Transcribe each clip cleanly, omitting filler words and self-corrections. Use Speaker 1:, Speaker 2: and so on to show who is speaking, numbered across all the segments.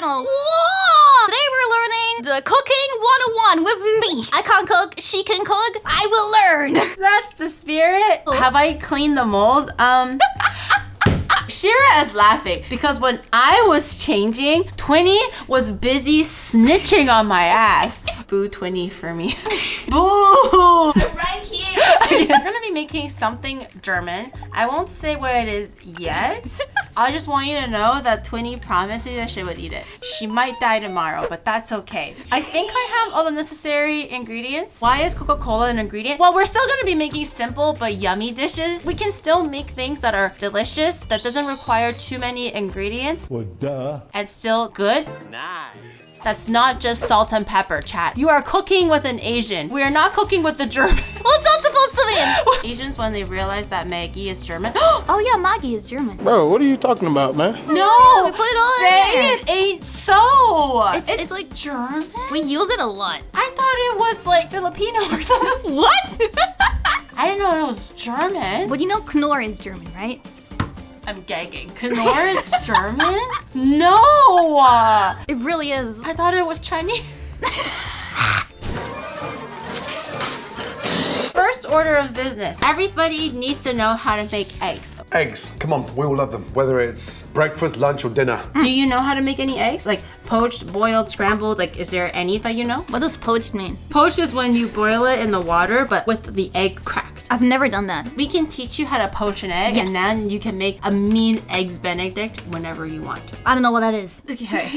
Speaker 1: channel. Whoa! Today we're learning the cooking 101 with me. I can't cook, she can cook, I will learn.
Speaker 2: That's the spirit. Have I cleaned the mold? Shira is laughing because when I was changing, Twinny was busy snitching on my ass. Boo Twinny for me. Boo!
Speaker 3: Right here.
Speaker 2: We're gonna be making something German. I won't say what it is yet. I just want you to know that Twinny promised me that she would eat it. She might die tomorrow, but that's okay. I think I have all the necessary ingredients. Why is Coca-Cola an ingredient? Well, we're still gonna be making simple but yummy dishes. We can still make things that are delicious, that doesn't require too many ingredients.
Speaker 4: Well, duh.
Speaker 2: And still good.
Speaker 4: Nice.
Speaker 2: That's not just salt and pepper, chat. You are cooking with an Asian. We are not cooking with the German.
Speaker 1: What's that supposed to mean?
Speaker 2: Asians, when they realize that Maggie is German.
Speaker 1: Oh yeah, Maggie is German.
Speaker 4: Bro, what are you talking about, man?
Speaker 2: No,
Speaker 1: we put it all in
Speaker 2: say
Speaker 1: there.
Speaker 2: it ain't so.
Speaker 1: It's like
Speaker 2: German.
Speaker 1: we use it a lot.
Speaker 2: I thought it was like Filipino or something.
Speaker 1: What?
Speaker 2: I didn't know it was German.
Speaker 1: But you know Knorr is German, right?
Speaker 2: I'm gagging. Knorr is German? No.
Speaker 1: It really is.
Speaker 2: I thought it was Chinese. First order of business. Everybody needs to know how to make eggs.
Speaker 5: Eggs, come on, we all love them. Whether it's breakfast, lunch, or dinner.
Speaker 2: Do you know how to make any eggs? Like poached, boiled, scrambled? Like, is there any that you know?
Speaker 1: What does poached mean?
Speaker 2: Poached is when you boil it in the water, but with the egg cracked.
Speaker 1: I've never done that.
Speaker 2: We can teach you how to poach an egg,
Speaker 1: Yes.
Speaker 2: and then you can make a mean eggs Benedict whenever you want.
Speaker 1: I don't know what that is.
Speaker 2: Okay.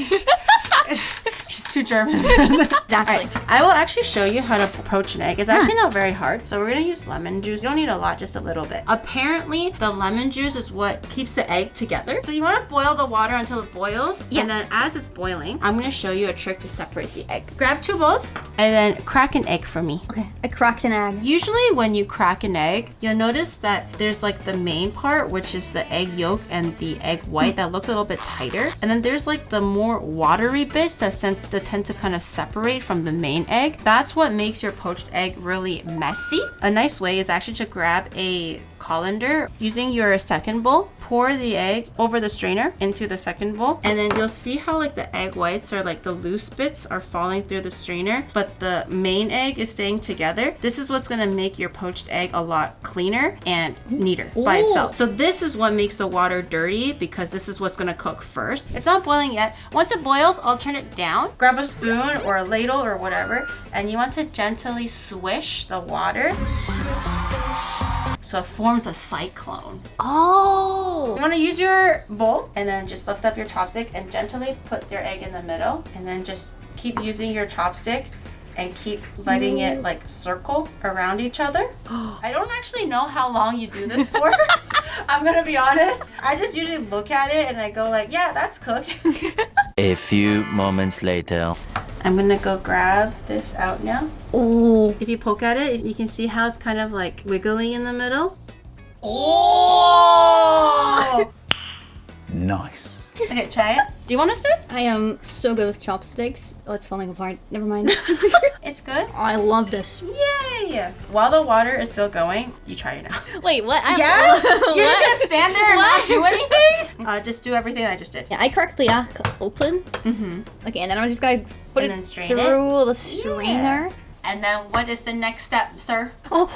Speaker 2: She's too German.
Speaker 1: Exactly.
Speaker 2: Alright, I will actually show you how to poach an egg. It's actually not very hard. So we're gonna use lemon juice. You don't need a lot, just a little bit. Apparently, the lemon juice is what keeps the egg together. So you wanna boil the water until it boils.
Speaker 1: Yeah.
Speaker 2: And then as it's boiling, I'm gonna show you a trick to separate the egg. Grab 2 bowls and then crack an egg for me.
Speaker 1: Okay, I cracked an egg.
Speaker 2: Usually when you crack an egg, you'll notice that there's like the main part, which is the egg yolk and the egg white that looks a little bit tighter. And then there's like the more watery bits that tend to kind of separate from the main egg. That's what makes your poached egg really messy. A nice way is actually to grab a colander using your second bowl, pour the egg over the strainer into the second bowl, and then you'll see how like the egg whites are like the loose bits are falling through the strainer, but the main egg is staying together. This is what's gonna make your poached egg a lot cleaner and neater by itself. So this is what makes the water dirty because this is what's gonna cook first. It's not boiling yet. Once it boils, I'll turn it down. Grab a spoon or a ladle or whatever, and you want to gently swish the water so it forms a cyclone.
Speaker 1: Oh.
Speaker 2: You want to use your bowl and then just lift up your chopstick and gently put your egg in the middle, and then just keep using your chopstick and keep letting it like circle around each other. I don't actually know how long you do this for. I'm gonna be honest. I just usually look at it and I go like, yeah, that's cooked.
Speaker 6: A few moments later.
Speaker 2: I'm gonna go grab this out now.
Speaker 1: Oh.
Speaker 2: If you poke at it, you can see how it's kind of like wiggly in the middle. Oh!
Speaker 4: Nice.
Speaker 2: Okay, try it. Do you want a spoon?
Speaker 1: I am so good with chopsticks. Oh, it's falling apart. Never mind.
Speaker 2: It's good.
Speaker 1: I love this.
Speaker 2: Yay! While the water is still going, you try it now.
Speaker 1: Wait, what?
Speaker 2: Yeah? You're just
Speaker 1: What?
Speaker 2: gonna stand there and
Speaker 1: What?
Speaker 2: not do anything? Just do everything I just did.
Speaker 1: Yeah, I cracked the egg open.
Speaker 2: Mm-hmm.
Speaker 1: Okay, and then I'm just gonna put
Speaker 2: And
Speaker 1: it
Speaker 2: then strain
Speaker 1: through the strainer.
Speaker 2: And then what is the next step, sir?
Speaker 1: Oh,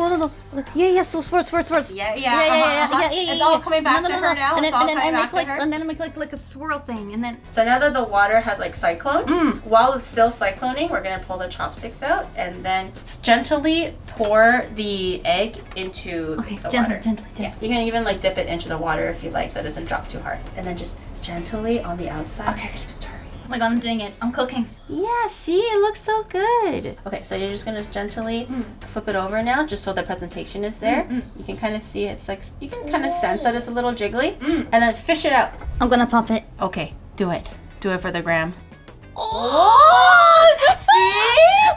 Speaker 1: no. Yeah, so sports.
Speaker 2: Yeah.
Speaker 1: Yeah.
Speaker 2: It's all coming back to her now.
Speaker 1: And
Speaker 2: It's
Speaker 1: then,
Speaker 2: all
Speaker 1: and then I
Speaker 2: coming
Speaker 1: make
Speaker 2: back to
Speaker 1: like,
Speaker 2: her.
Speaker 1: and then I make like a swirl thing, and then.
Speaker 2: So now that the water has like cycloned, while it's still cycloning, we're gonna pull the chopsticks out and then gently pour the egg into
Speaker 1: Okay,
Speaker 2: the
Speaker 1: gently.
Speaker 2: water. Yeah. You can even like dip it into the water if you like, so it doesn't drop too hard. And then just gently on the outside.
Speaker 1: Okay.
Speaker 2: Just keep stirring.
Speaker 1: Oh my god, I'm doing it. I'm cooking.
Speaker 2: Yeah, see, it looks so good. Okay, so you're just gonna gently flip it over now, just so the presentation is there. You can kind of see it's like, you can kind of sense that it's a little jiggly. And then fish it out.
Speaker 1: I'm gonna pop it.
Speaker 2: Okay, do it. Do it for the gram.
Speaker 1: Oh!
Speaker 2: See?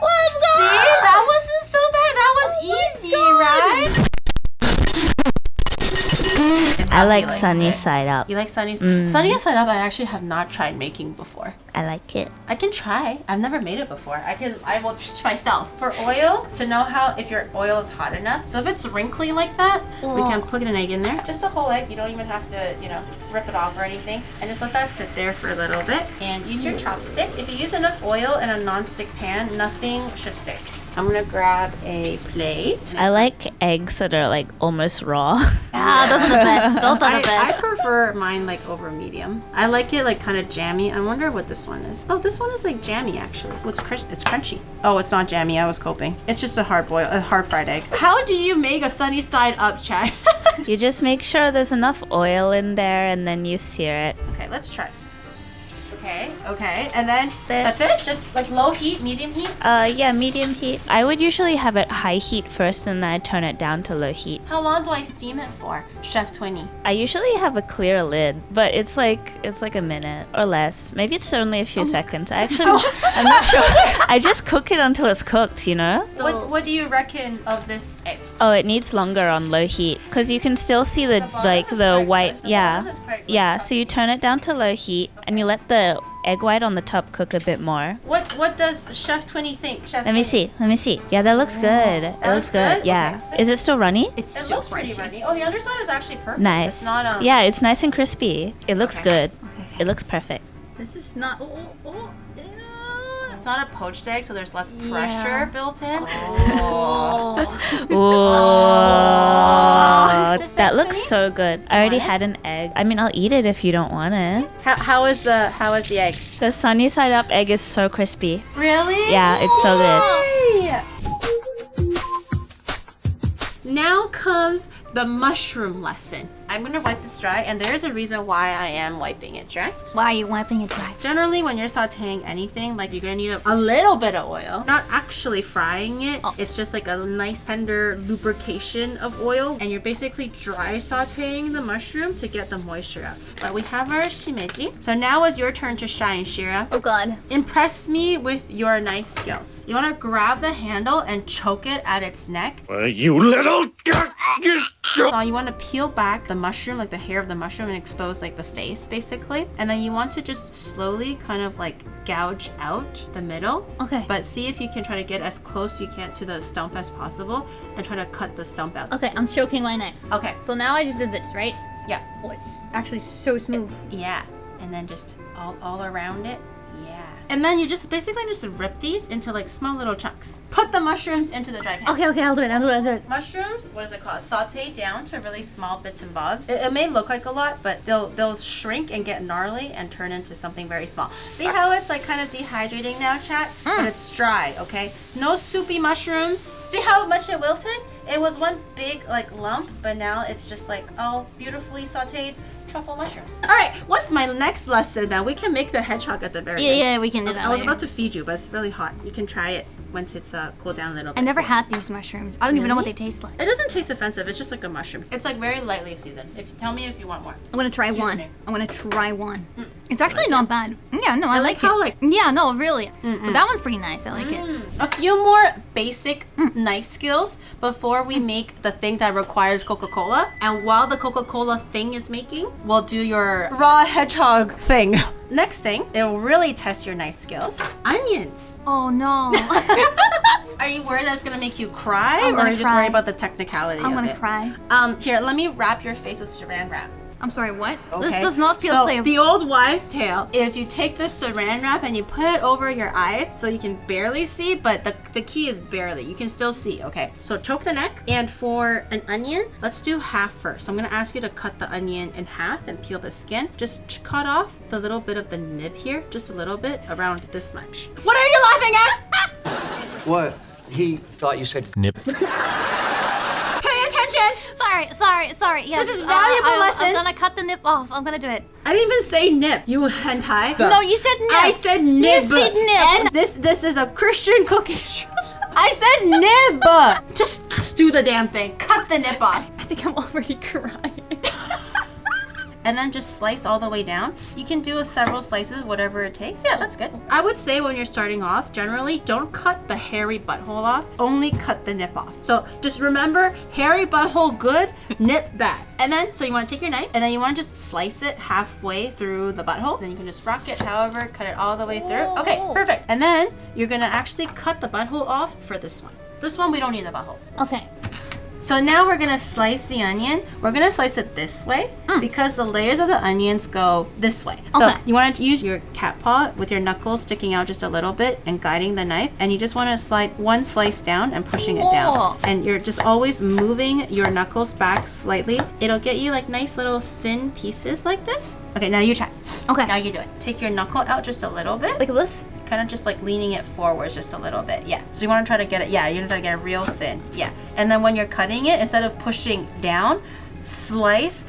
Speaker 1: Let's go!
Speaker 2: See? That wasn't so bad. That was easy, right?
Speaker 3: I
Speaker 2: how he
Speaker 3: like
Speaker 2: likes
Speaker 3: sunny
Speaker 2: it.
Speaker 3: side up.
Speaker 2: You like sunny? Sunny side up. I actually have not tried making before.
Speaker 3: I like it.
Speaker 2: I can try. I've never made it before. I will teach myself. For oil, to know how if your oil is hot enough. So if it's wrinkly like that, we can put an egg in there. Just a whole egg. You don't even have to, rip it off or anything. And just let that sit there for a little bit. And use your chopstick. If you use enough oil in a non-stick pan, nothing should stick. I'm gonna grab a plate.
Speaker 3: I like eggs that are like almost raw.
Speaker 1: Ah, those are the best. Those are the
Speaker 2: I
Speaker 1: best.
Speaker 2: prefer mine like over medium. I like it like kind of jammy. I wonder what this one is. Oh, this one is like jammy actually. It's crunchy. Oh, it's not jammy. I was coping. It's just a hard fried egg. How do you make a sunny side up, Chad?
Speaker 3: You just make sure there's enough oil in there and then you sear it.
Speaker 2: Okay, let's try. Okay, and then that's it? Just like low heat, medium heat?
Speaker 3: Yeah, medium heat. I would usually have it high heat first and then I turn it down to low heat.
Speaker 2: How long do I steam it for, Chef 20?
Speaker 3: I usually have a clear lid, but it's like a minute or less. Maybe it's only a few seconds. Actually, I'm not sure. I just cook it until it's cooked, you know?
Speaker 1: So,
Speaker 2: What do you reckon of this egg?
Speaker 3: Oh, it needs longer on low heat because you can still see the white. Yeah. So you turn it down to low heat and you let the egg white on the top cook a bit more.
Speaker 2: What does Chef 20 think? Chef
Speaker 3: Let me
Speaker 2: 20?
Speaker 3: see. Yeah, that looks good. It looks good. Yeah.
Speaker 2: Okay.
Speaker 3: Is it still runny?
Speaker 1: it's
Speaker 2: It
Speaker 1: so
Speaker 2: looks pretty
Speaker 1: crunchy.
Speaker 2: runny. Oh, the underside is actually perfect.
Speaker 3: Nice.
Speaker 2: It's not
Speaker 3: Yeah, it's nice and crispy. It looks
Speaker 2: Okay.
Speaker 3: good.
Speaker 1: Okay.
Speaker 3: It looks perfect.
Speaker 1: This is not.
Speaker 2: It's not a poached egg, so there's less pressure
Speaker 1: Yeah.
Speaker 2: built in.
Speaker 1: Oh.
Speaker 3: Oh,
Speaker 2: This
Speaker 3: that
Speaker 2: egg
Speaker 3: looks
Speaker 2: thingy?
Speaker 3: so good. I already
Speaker 2: want it?
Speaker 3: had an egg. I mean, I'll eat it if you don't want it.
Speaker 2: How is the egg?
Speaker 3: The sunny side up egg is so crispy.
Speaker 2: Really?
Speaker 3: Yeah, it's so good.
Speaker 2: Yay! Now comes the mushroom lesson. I'm gonna wipe this dry, and there's a reason why I am wiping it dry.
Speaker 1: Why are you wiping it dry?
Speaker 2: Generally, when you're sauteing anything, like you're gonna need a little bit of oil. Not actually frying it.
Speaker 1: Oh.
Speaker 2: It's just like a nice tender lubrication of oil, and you're basically dry sauteing the mushroom to get the moisture out. But we have our shimeji. So now is your turn to shine, Shira.
Speaker 1: Oh God.
Speaker 2: Impress me with your knife skills. You wanna grab the handle and choke it at its neck.
Speaker 4: You little...
Speaker 2: Now you want to peel back the mushroom, like the hair of the mushroom, and expose like the face basically. And then you want to just slowly kind of like gouge out the middle.
Speaker 1: Okay.
Speaker 2: But see if you can try to get as close as you can to the stump as possible and try to cut the stump out.
Speaker 1: Okay, I'm choking my knife.
Speaker 2: Okay.
Speaker 1: So now I just did this, right?
Speaker 2: Yeah.
Speaker 1: Oh, it's actually so smooth.
Speaker 2: Yeah. And then just all around it. Yeah. And then you just basically just rip these into like small little chunks. Put the mushrooms into the dry pan.
Speaker 1: Okay, I'll do it.
Speaker 2: Mushrooms, what is it called? Saute down to really small bits and bobs. It may look like a lot, but they'll shrink and get gnarly and turn into something very small. See how it's like kind of dehydrating now, chat? But it's dry, okay? No soupy mushrooms. See how much it wilted? It was one big like lump, but now it's just like, oh, beautifully sauteed truffle mushrooms. All right, what's my next lesson then? We can make the hedgehog at the very end.
Speaker 1: Yeah, we can do that.
Speaker 2: I was
Speaker 1: later.
Speaker 2: about to feed you, but it's really hot. You can try it once it's cooled down a little bit.
Speaker 1: I never had these mushrooms. I don't even know what they
Speaker 2: Really?
Speaker 1: taste like.
Speaker 2: It doesn't taste offensive. It's just like a mushroom. It's like very lightly seasoned. Tell me if you want more.
Speaker 1: I'm gonna try one.
Speaker 2: Seasoning.
Speaker 1: I'm gonna try one. It's actually not bad. Yeah, no, I like
Speaker 2: how,
Speaker 1: it.
Speaker 2: like-
Speaker 1: Yeah, no, really. But that one's pretty nice. I like it.
Speaker 2: A few more basic knife skills before we make the thing that requires Coca-Cola. And while the Coca-Cola thing is making, we'll do your raw hedgehog thing. Next thing, it will really test your knife skills. Onions.
Speaker 1: Oh no.
Speaker 2: Are you worried that's gonna make you cry,
Speaker 1: I'm
Speaker 2: or are
Speaker 1: gonna
Speaker 2: you just
Speaker 1: cry.
Speaker 2: worried about the technicality
Speaker 1: I'm
Speaker 2: of
Speaker 1: gonna
Speaker 2: it?
Speaker 1: cry.
Speaker 2: Here, let me wrap your face with saran wrap.
Speaker 1: I'm sorry, what? This
Speaker 2: Okay.
Speaker 1: does not feel
Speaker 2: so
Speaker 1: safe.
Speaker 2: the old wives' tale is you take the saran wrap and you put it over your eyes so you can barely see, but the key is barely. You can still see, okay? So choke the neck. And for an onion, let's do half first. So I'm gonna ask you to cut the onion in half and peel the skin. Just cut off the little bit of the nib here, just a little bit, around this much. What are you laughing at?
Speaker 7: What? He thought you said
Speaker 6: Nip.
Speaker 2: Pay attention!
Speaker 1: Sorry. Yes.
Speaker 2: This is valuable lessons.
Speaker 1: I'm gonna cut the nip off. I'm gonna do it.
Speaker 2: I didn't even say nib. You hentai.
Speaker 1: No, you said nip.
Speaker 2: I said nib.
Speaker 1: You said nip.
Speaker 2: And this is a Christian cookie show. I said nib. Just do the damn thing. Cut the nip off.
Speaker 1: I think I'm already crying.
Speaker 2: and then just slice all the way down. You can do several slices, whatever it takes. Yeah, that's good. I would say when you're starting off, generally don't cut the hairy butthole off, only cut the nip off. So just remember, hairy butthole good, nip bad. And then, so you want to take your knife and then you want to just slice it halfway through the butthole. Then you can just rock it, however, cut it all the way through. Okay, perfect. And then you're gonna actually cut the butthole off for this one. This one, we don't need the butthole.
Speaker 1: Okay.
Speaker 2: So now we're gonna slice the onion. We're gonna slice it this way because the layers of the onions go this way. So
Speaker 1: Okay.
Speaker 2: you want to use your cat paw with your knuckles sticking out just a little bit and guiding the knife. And you just want to slide one slice down and pushing it down.
Speaker 1: Whoa.
Speaker 2: And you're just always moving your knuckles back slightly. It'll get you like nice little thin pieces like this. Okay, now you try.
Speaker 1: Okay.
Speaker 2: Now you do it. Take your knuckle out just a little bit.
Speaker 1: Like this?
Speaker 2: Kind of just like leaning it forwards just a little bit. Yeah. So you want to try to get it. Yeah, you're gonna get it real thin. Yeah. And then when you're cutting it, instead of pushing down, slice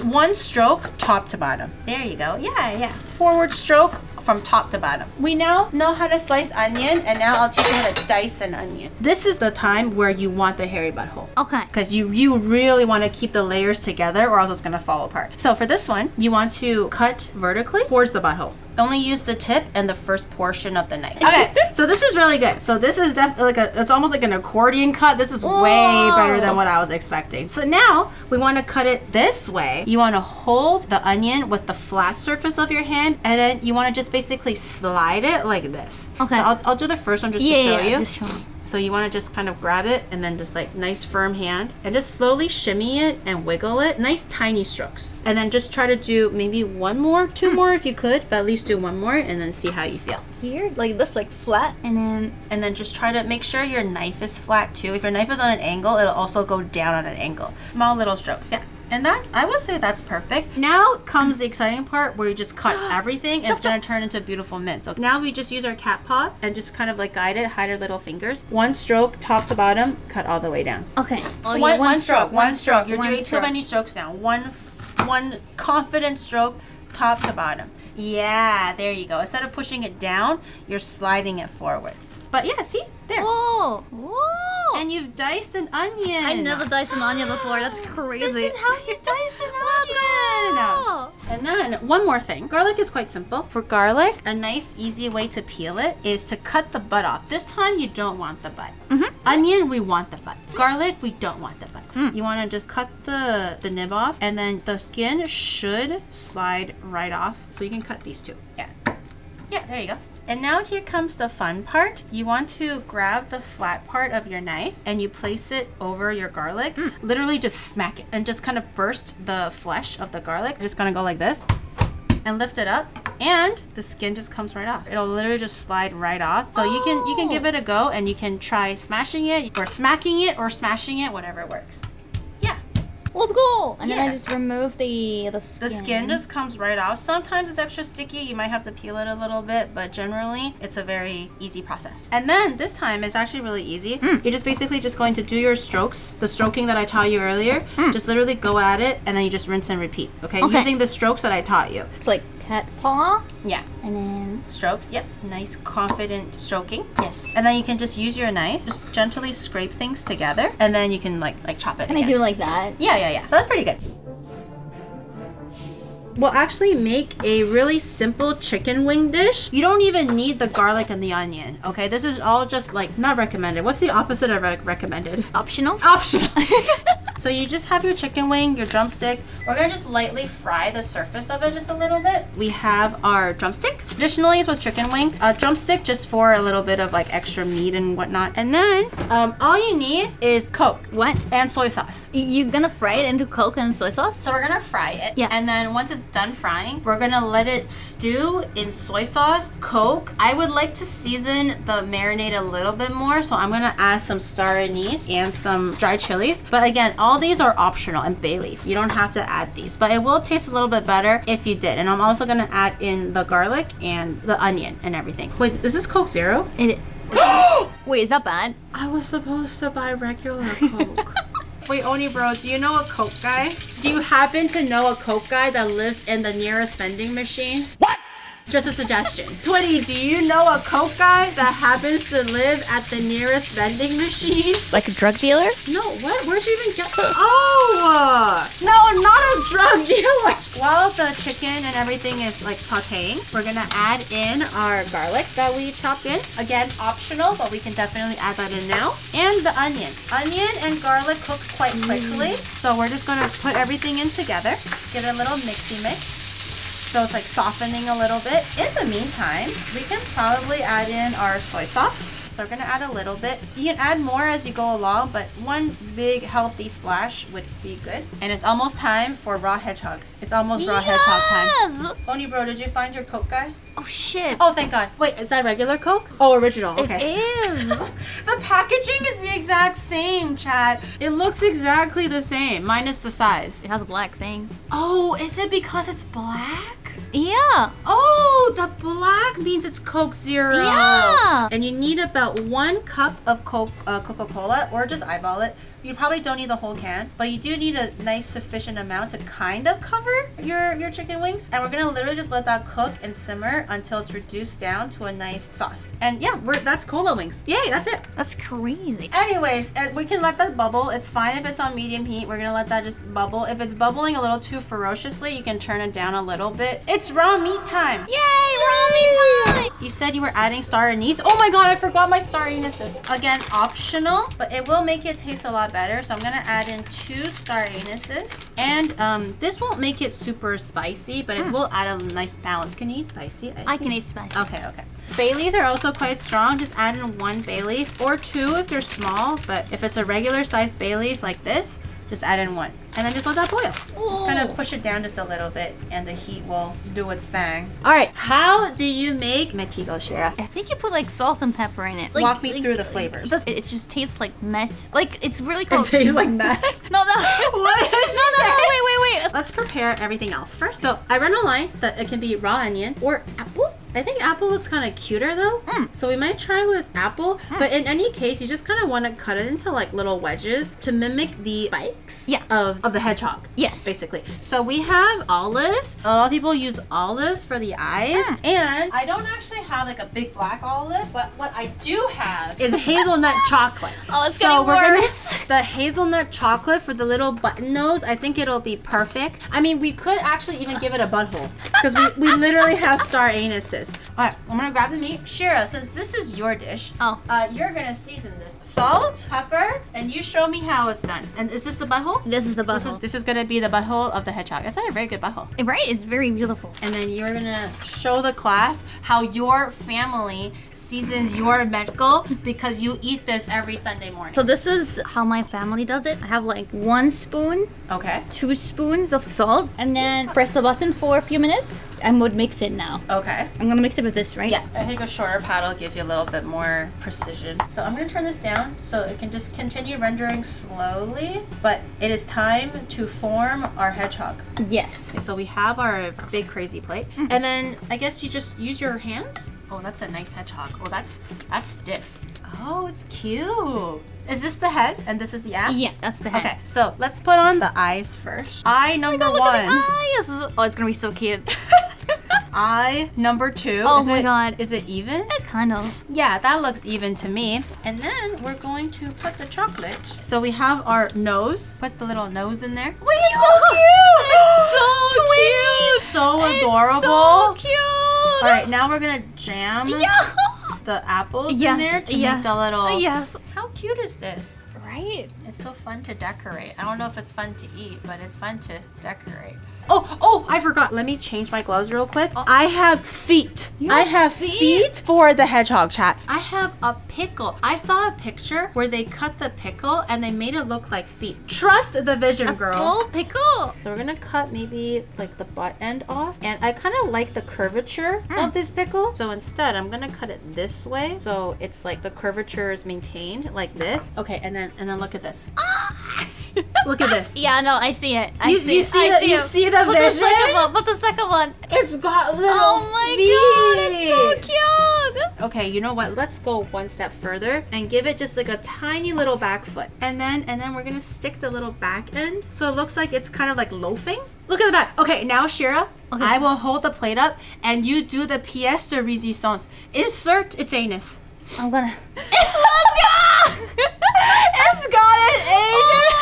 Speaker 2: one stroke top to bottom. There you go. Yeah. Forward stroke from top to bottom. We now know how to slice onion, and now I'll teach you how to dice an onion. This is the time where you want the hairy butthole.
Speaker 1: Okay.
Speaker 2: Because you really want to keep the layers together or else it's going to fall apart. So for this one, you want to cut vertically towards the butthole. Only use the tip and the first portion of the knife. Okay, so this is really good. So this is definitely like it's almost like an accordion cut. This is way better than what I was expecting. So now we want to cut it this way. You want to hold the onion with the flat surface of your hand, and then you want to just basically slide it like this.
Speaker 1: Okay.
Speaker 2: So I'll do the first one just to show you.
Speaker 1: Just show me.
Speaker 2: So you want to just kind of grab it and then just like nice firm hand and just slowly shimmy it and wiggle it. Nice tiny strokes. And then just try to do maybe one more, two more if you could, but at least do one more and then see how you feel.
Speaker 1: Here, like this, like flat, and then
Speaker 2: just try to make sure your knife is flat too. If your knife is on an angle, it'll also go down on an angle. Small little strokes, yeah. And I would say that's perfect. Now comes the exciting part where you just cut everything and it's gonna turn into a beautiful mint. So now we just use our cat paw and just kind of like guide it, hide our little fingers. One stroke, top to bottom, cut all the way down.
Speaker 1: okay. Oh,
Speaker 2: One stroke. You're
Speaker 1: one
Speaker 2: doing too
Speaker 1: stroke.
Speaker 2: many strokes now. One confident stroke, top to bottom. Yeah, there you go. Instead of pushing it down, you're sliding it forwards. But yeah, see? There.
Speaker 1: Oh, whoa!
Speaker 2: And you've diced an onion.
Speaker 1: I never diced an onion before. That's crazy.
Speaker 2: This is how you dice an
Speaker 1: Whoa.
Speaker 2: onion. And then one more thing. Garlic is quite simple. For garlic, a nice easy way to peel it is to cut the butt off. This time you don't want the butt. Onion, we want the butt. Garlic, we don't want the butt. You want to just cut the nib off, and then the skin should slide right off. So you can cut these two. Yeah, there you go. And now here comes the fun part. You want to grab the flat part of your knife and you place it over your garlic. Literally just smack it and just kind of burst the flesh of the garlic. Just gonna go like this and lift it up, and the skin just comes right off. It'll literally just slide right off. So you can give it a go and you can try smashing it or smacking it or smashing it, whatever works. Yeah.
Speaker 1: Let's go. And then
Speaker 2: Yeah.
Speaker 1: I just remove the skin.
Speaker 2: The skin just comes right off. Sometimes it's extra sticky. You might have to peel it a little bit, but generally it's a very easy process. And then this time it's actually really easy. You're just basically just going to do your strokes, the stroking that I taught you earlier. Just literally go at it and then you just rinse and repeat. Okay?
Speaker 1: Okay.
Speaker 2: Using the strokes that I taught you.
Speaker 1: It's like cat paw,
Speaker 2: Yeah.
Speaker 1: and then
Speaker 2: Strokes. Yep. Nice confident stroking. Yes. And then you can just use your knife, just gently scrape things together, and then you can like chop it
Speaker 1: can I
Speaker 2: again.
Speaker 1: do like that?
Speaker 2: Yeah. That's pretty good. We'll actually make a really simple chicken wing dish. You don't even need the garlic and the onion, okay? This is all just like, not recommended. What's the opposite of recommended?
Speaker 1: Optional.
Speaker 2: Optional. So you just have your chicken wing, your drumstick. We're gonna just lightly fry the surface of it just a little bit. We have our drumstick. Traditionally it's with chicken wing. A drumstick just for a little bit of like extra meat and whatnot. And then all you need is Coke.
Speaker 1: What?
Speaker 2: And soy sauce.
Speaker 1: You gonna fry it into Coke and soy sauce?
Speaker 2: So we're gonna fry it.
Speaker 1: Yeah.
Speaker 2: And then once it's done frying, we're gonna let it stew in soy sauce, Coke. I would like to season the marinade a little bit more, so I'm gonna add some star anise and some dried chilies. But again, all these are optional, and bay leaf. You don't have to add these, but it will taste a little bit better if you did. And I'm also gonna add in the garlic and the onion and everything. Wait, is this Coke Zero?
Speaker 1: Wait, is that bad?
Speaker 2: I was supposed to buy regular Coke. Wait, Oni bro, do you know a Coke guy? Do you happen to know a Coke guy that lives in the nearest vending machine? What? Just a suggestion. Twitty, do you know a Coke guy that happens to live at the nearest vending machine?
Speaker 3: Like a drug dealer?
Speaker 2: No, what? Where'd you even get? Oh! No, not a drug dealer! Well, the chicken and everything is like sauteing, we're gonna add in our garlic that we chopped in. Again, optional, but we can definitely add that in now. And the onion. Onion and garlic cook quite quickly. So we're just gonna put everything in together. Give it a little mixy mix. So it's like softening a little bit. In the meantime, we can probably add in our soy sauce. So we're gonna add a little bit. You can add more as you go along, but one big healthy splash would be good. And it's almost time for raw hedgehog. It's almost raw hedgehog time. Oni bro, did you find your Coke guy?
Speaker 1: Oh shit.
Speaker 2: Oh, thank God. Wait, is that regular Coke? Oh, original. Okay.
Speaker 1: It is.
Speaker 2: The packaging is the exact same, chat. It looks exactly the same, minus the size.
Speaker 1: It has a black thing.
Speaker 2: Oh, is it because it's black?
Speaker 1: Yeah.
Speaker 2: Oh, the black means it's Coke Zero.
Speaker 1: Yeah.
Speaker 2: And you need about 1 cup of Coca-Cola, or just eyeball it. You probably don't need the whole can, but you do need a nice sufficient amount to kind of cover your chicken wings. And we're gonna literally just let that cook and simmer until it's reduced down to a nice sauce. And yeah, that's cola wings. Yay, that's it.
Speaker 1: That's crazy.
Speaker 2: Anyways, we can let that bubble. It's fine if it's on medium heat. We're gonna let that just bubble. If it's bubbling a little too ferociously, you can turn it down a little bit. It's raw meat time.
Speaker 1: Yay, raw meat time.
Speaker 2: You said you were adding star anise. Oh my God, I forgot my star anises. Again, optional, but it will make it taste a lot better. So I'm gonna add in 2 star anises. And this won't make it super spicy, but it will add a nice balance. Can you eat spicy?
Speaker 1: I can eat spicy.
Speaker 2: Okay. Bay leaves are also quite strong. Just add in 1 bay leaf or 2 if they're small. But if it's a regular sized bay leaf like this, just add in 1. And then just let that boil. Just kind of push it down just a little bit and the heat will do its thing. All right, how do you make metigo, Shira?
Speaker 1: I think you put like salt and pepper in it. Like,
Speaker 2: Walk me through the flavors.
Speaker 1: But it just tastes like mess. Like it's really cool.
Speaker 2: It tastes like meth.
Speaker 1: No.
Speaker 2: What did you say?
Speaker 1: No, wait.
Speaker 2: Let's prepare everything else first. So I run a line that it can be raw onion or apple. I think apple looks kind of cuter though. So we might try with apple. But in any case, you just kind of want to cut it into like little wedges to mimic the spikes of the hedgehog.
Speaker 1: Yes.
Speaker 2: Basically. So we have olives. A lot of people use olives for the eyes. And I don't actually have like a big black olive, but what I do have is hazelnut chocolate.
Speaker 1: Oh, it's getting worse.
Speaker 2: The hazelnut chocolate for the little button nose, I think it'll be perfect. I mean, we could actually even give it a butthole because we literally have star anuses. All right, I'm gonna grab the meat. Shira, since this is your dish, you're gonna season this. Salt, pepper, and you show me how it's done. And is this the butthole?
Speaker 1: This is the butthole.
Speaker 2: This is gonna be the butthole of the hedgehog. It's not a very good butthole.
Speaker 1: Right? It's very beautiful.
Speaker 2: And then you're gonna show the class how your family seasons your metgo because you eat this every Sunday morning.
Speaker 1: So this is how my family does it. I have like 1 spoon,
Speaker 2: Okay.
Speaker 1: 2 spoons of salt, and then press the button for a few minutes. I would mix it now.
Speaker 2: Okay.
Speaker 1: I'm gonna mix it with this, right?
Speaker 2: Yeah, I think a shorter paddle gives you a little bit more precision. So I'm gonna turn this down so it can just continue rendering slowly, but it is time to form our hedgehog.
Speaker 1: Yes.
Speaker 2: So we have our big crazy plate. And then I guess you just use your hands. Oh, that's a nice hedgehog. Oh, that's stiff. Oh, it's cute. Is this the head and this is the ass?
Speaker 1: Yeah, that's the head.
Speaker 2: Okay, so let's put on the eyes first. Eye number
Speaker 1: Look
Speaker 2: 1.
Speaker 1: at the eyes. Oh, it's gonna be so cute.
Speaker 2: Eye number 2.
Speaker 1: Oh my God.
Speaker 2: Is it even?
Speaker 1: Kind of.
Speaker 2: Yeah, that looks even to me. And then we're going to put the chocolate. So we have our nose. Put the little nose in there. Wait, it's so cute!
Speaker 1: It's so cute!
Speaker 2: So adorable.
Speaker 1: It's so cute!
Speaker 2: All right, now we're gonna jam the apples in there to make the little...
Speaker 1: Yes.
Speaker 2: How cute is this?
Speaker 1: Right?
Speaker 2: It's so fun to decorate. I don't know if it's fun to eat, but it's fun to decorate. Oh, I forgot. Let me change my gloves real quick. I have feet. I have feet for the hedgehog, chat. I have a pickle. I saw a picture where they cut the pickle and they made it look like feet. Trust the vision, girl.
Speaker 1: Full pickle.
Speaker 2: So we're gonna cut maybe like the butt end off. And I kind of like the curvature of this pickle. So instead, I'm gonna cut it this way. So it's like the curvature is maintained like this. Okay, and then look at this. Look at this.
Speaker 1: Yeah, no, I see it.
Speaker 2: You see the vision?
Speaker 1: Put the second one.
Speaker 2: It's got little
Speaker 1: Oh my
Speaker 2: feet.
Speaker 1: God, it's so cute.
Speaker 2: Okay, you know what? Let's go one step further and give it just like a tiny little back foot. And then we're gonna stick the little back end so it looks like it's kind of like loafing. Look at the back. Okay, now Shira, I will hold the plate up and you do the pièce de résistance. Insert its anus.
Speaker 1: I'm gonna.
Speaker 2: It's got an anus!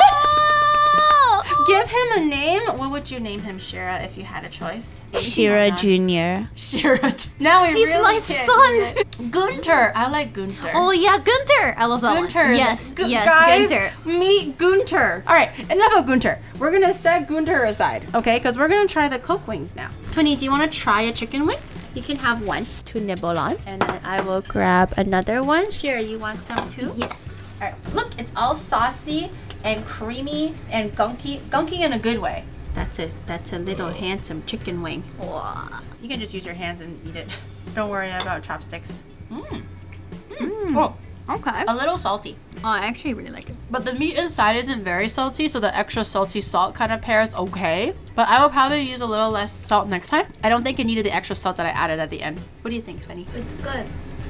Speaker 2: Give him a name. What would you name him, Shira, if you had a choice?
Speaker 3: Shira Jr.
Speaker 2: Shira. Now we
Speaker 1: He's
Speaker 2: really
Speaker 1: my
Speaker 2: can't.
Speaker 1: son.
Speaker 2: Gunter. I like Gunter.
Speaker 1: Oh yeah, Gunter. I love that
Speaker 2: Gunter.
Speaker 1: one. Yes, yes,
Speaker 2: Guys,
Speaker 1: Gunter.
Speaker 2: meet Gunter. All right, enough of Gunter. We're gonna set Gunter aside, okay? Because we're gonna try the Coke wings now. Twinny, do you want to try a chicken wing? You can have one to nibble on, and then I will grab another one. Shira, you want some too?
Speaker 1: Yes.
Speaker 2: All right, look, it's all saucy and creamy and gunky in a good way. That's a little handsome chicken wing.
Speaker 1: Wow.
Speaker 2: You can just use your hands and eat it. Don't worry about chopsticks. Oh,
Speaker 1: Okay.
Speaker 2: a little salty.
Speaker 1: Oh, I actually really like it.
Speaker 2: But the meat inside isn't very salty, so the extra salty salt kind of pairs okay. But I will probably use a little less salt next time. I don't think it needed the extra salt that I added at the end. What do you think, Twinny?
Speaker 3: It's good.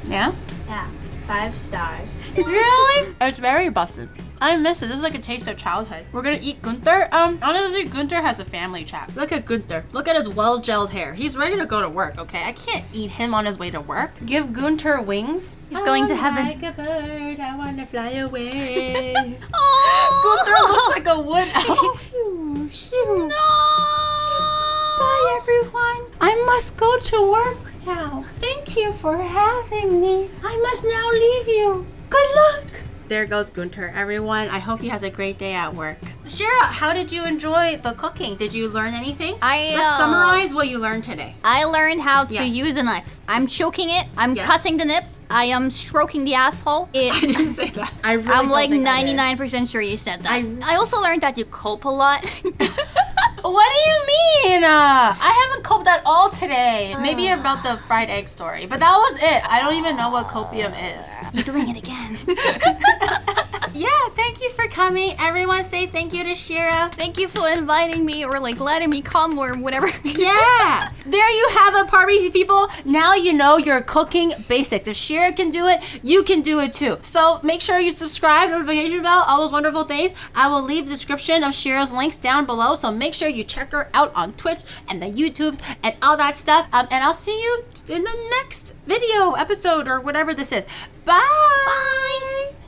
Speaker 2: Yeah?
Speaker 3: Yeah. 5 stars.
Speaker 2: Really? It's very busted. I miss it. This is like a taste of childhood. We're gonna eat Gunther. Honestly, Gunther has a family chat. Look at Gunther. Look at his well-gelled hair. He's ready to go to work, okay? I can't eat him on his way to work. Give Gunther wings.
Speaker 1: He's going to heaven.
Speaker 2: Like a bird, I wanna fly away.
Speaker 1: Oh.
Speaker 2: Gunther looks like a wood elf. Shoo. Bye, everyone. I must go to work now. Thank you for having me. I must now leave you. Good luck. There goes Gunter, everyone. I hope he has a great day at work. Shira, how did you enjoy the cooking? Did you learn anything? Let's summarize what you learned today.
Speaker 1: I learned how to
Speaker 2: Yes.
Speaker 1: use a knife. I'm choking it. I'm
Speaker 2: Yes.
Speaker 1: cutting the nip. I am stroking the asshole.
Speaker 2: I didn't say that. I really
Speaker 1: I'm
Speaker 2: don't
Speaker 1: like
Speaker 2: think I did.
Speaker 1: 99% sure you said that.
Speaker 2: I-
Speaker 1: I also learned that you cope a lot.
Speaker 2: What do you mean? I haven't coped at all today. Maybe about the fried egg story, but that was it. I don't even know what copium is.
Speaker 1: You're doing it again.
Speaker 2: Yeah, thank you for coming. Everyone say thank you to Shira.
Speaker 1: Thank you for inviting me or like letting me come or whatever.
Speaker 2: Yeah, there you have it, party people. Now you know your cooking basics. If Shira can do it, you can do it too. So make sure you subscribe, notification bell, all those wonderful things. I will leave the description of Shira's links down below. So make sure you check her out on Twitch and the YouTubes and all that stuff. And I'll see you in the next video episode or whatever this is. Bye.
Speaker 1: Bye.